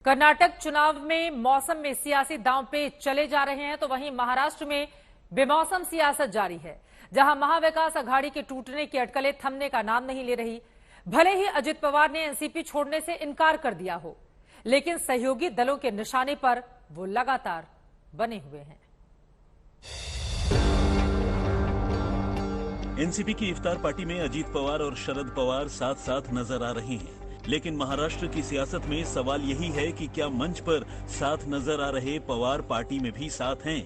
कर्नाटक चुनाव में मौसम में सियासी दांव पे चले जा रहे हैं तो वहीं महाराष्ट्र में बेमौसम सियासत जारी है, जहां महाविकास अघाड़ी के टूटने की अटकलें थमने का नाम नहीं ले रही। भले ही अजित पवार ने एनसीपी छोड़ने से इनकार कर दिया हो, लेकिन सहयोगी दलों के निशाने पर वो लगातार बने हुए हैं। एनसीपी की इफ्तार पार्टी में अजित पवार और शरद पवार साथ साथ नजर आ रहे हैं, लेकिन महाराष्ट्र की सियासत में सवाल यही है कि क्या मंच पर साथ नजर आ रहे पवार पार्टी में भी साथ हैं?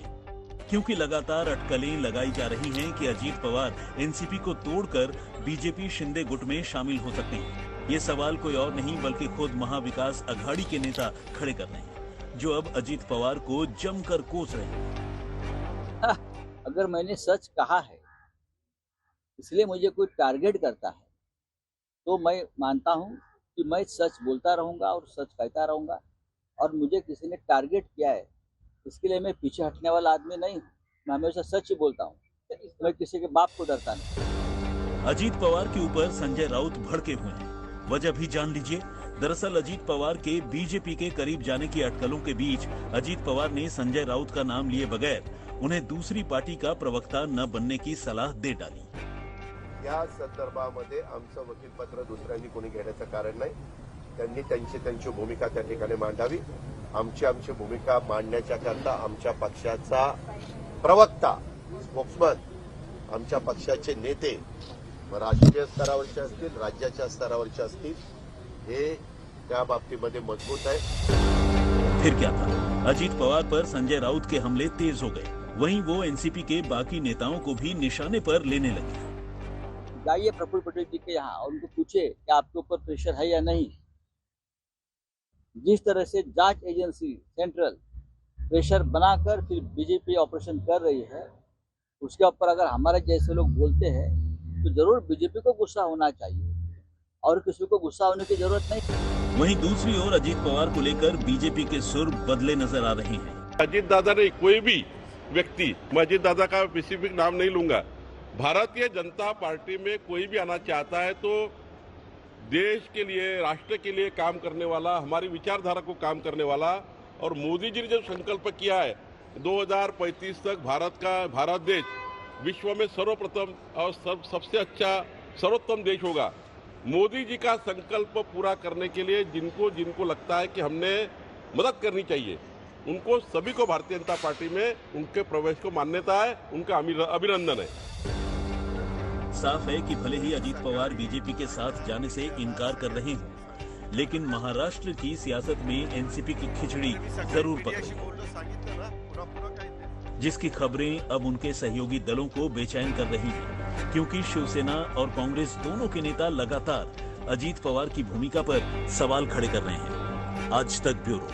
क्योंकि लगातार अटकलें लगाई जा रही हैं कि अजित पवार एनसीपी को तोड़कर बीजेपी शिंदे गुट में शामिल हो सकते हैं। ये सवाल कोई और नहीं बल्कि खुद महाविकास अघाड़ी के नेता खड़े कर रहे हैं, जो अब अजित पवार को जमकर कोस रहे हैं। अगर मैंने सच कहा है इसलिए मुझे कोई टारगेट करता है तो मैं मानता हूं कि मैं सच बोलता रहूंगा और सच कहता रहूंगा, और मुझे किसी ने टारगेट किया है इसके लिए मैं पीछे हटने वाला आदमी नहीं हूं। मैं हमेशा सच ही बोलता हूं, मैं किसी के बाप को डरता नहीं। अजित पवार के ऊपर संजय राउत भड़के हुए हैं, वजह भी जान लीजिए। दरअसल अजित पवार के बीजेपी के करीब जाने की अटकलों के बीच अजित पवार ने संजय राउत का नाम लिए बगैर उन्हें दूसरी पार्टी का प्रवक्ता न बनने की सलाह दे डाली। या संदर्भामध्ये आमचं वकीलपत्र दुसऱ्यांनी कोणी घेण्याचं कारण नाही। त्यांनी त्यांची भूमिका त्या ठिकाणी मांडावी। आमची भूमिका मांडण्याच्या करता आमच्या पक्षाचा प्रवक्ता, स्पोक्समन, आमच्या पक्षाचे नेते राष्ट्रीय स्तरावरचे असतील, राज्याच्या स्तरावरचे असतील, हे त्या बाबतीमध्ये मजबूत आहे। फिर क्या था, अजित पवार पर संजय राउत के हमले तेज हो गए। वहीं वो एनसीपी के बाकी नेताओं को भी निशाने पर लेने लगे। जाइए प्रफुल्ल पटेल जी के यहाँ और उनको पूछे कि आपके ऊपर प्रेशर है या नहीं। जिस तरह से जांच एजेंसी सेंट्रल प्रेशर बनाकर फिर बीजेपी ऑपरेशन कर रही है, उसके ऊपर अगर हमारे जैसे लोग बोलते हैं तो जरूर बीजेपी को गुस्सा होना चाहिए और किसी को गुस्सा होने की जरूरत नहीं। वहीं दूसरी ओर अजित पवार को लेकर बीजेपी के सुर बदले नजर आ रहे हैं। अजित दादा ने कोई भी व्यक्ति, मैं अजित दादा का स्पेसिफिक नाम नहीं लूंगा, भारतीय जनता पार्टी में कोई भी आना चाहता है तो देश के लिए, राष्ट्र के लिए काम करने वाला, हमारी विचारधारा को काम करने वाला, और मोदी जी ने जो संकल्प किया है 2035 तक भारत देश विश्व में सर्वप्रथम और सबसे अच्छा सर्वोत्तम देश होगा। मोदी जी का संकल्प पूरा करने के लिए जिनको लगता है कि हमने मदद करनी चाहिए, उनको सभी को भारतीय जनता पार्टी में उनके प्रवेश को मान्यता है, उनका अभिनंदन है। साफ है कि भले ही अजित पवार बीजेपी के साथ जाने से इनकार कर रहे हों, लेकिन महाराष्ट्र की सियासत में एनसीपी की खिचड़ी जरूर पक रही है, जिसकी खबरें अब उनके सहयोगी दलों को बेचैन कर रही हैं, क्योंकि शिवसेना और कांग्रेस दोनों के नेता लगातार अजित पवार की भूमिका पर सवाल खड़े कर रहे हैं। आज तक ब्यूरो।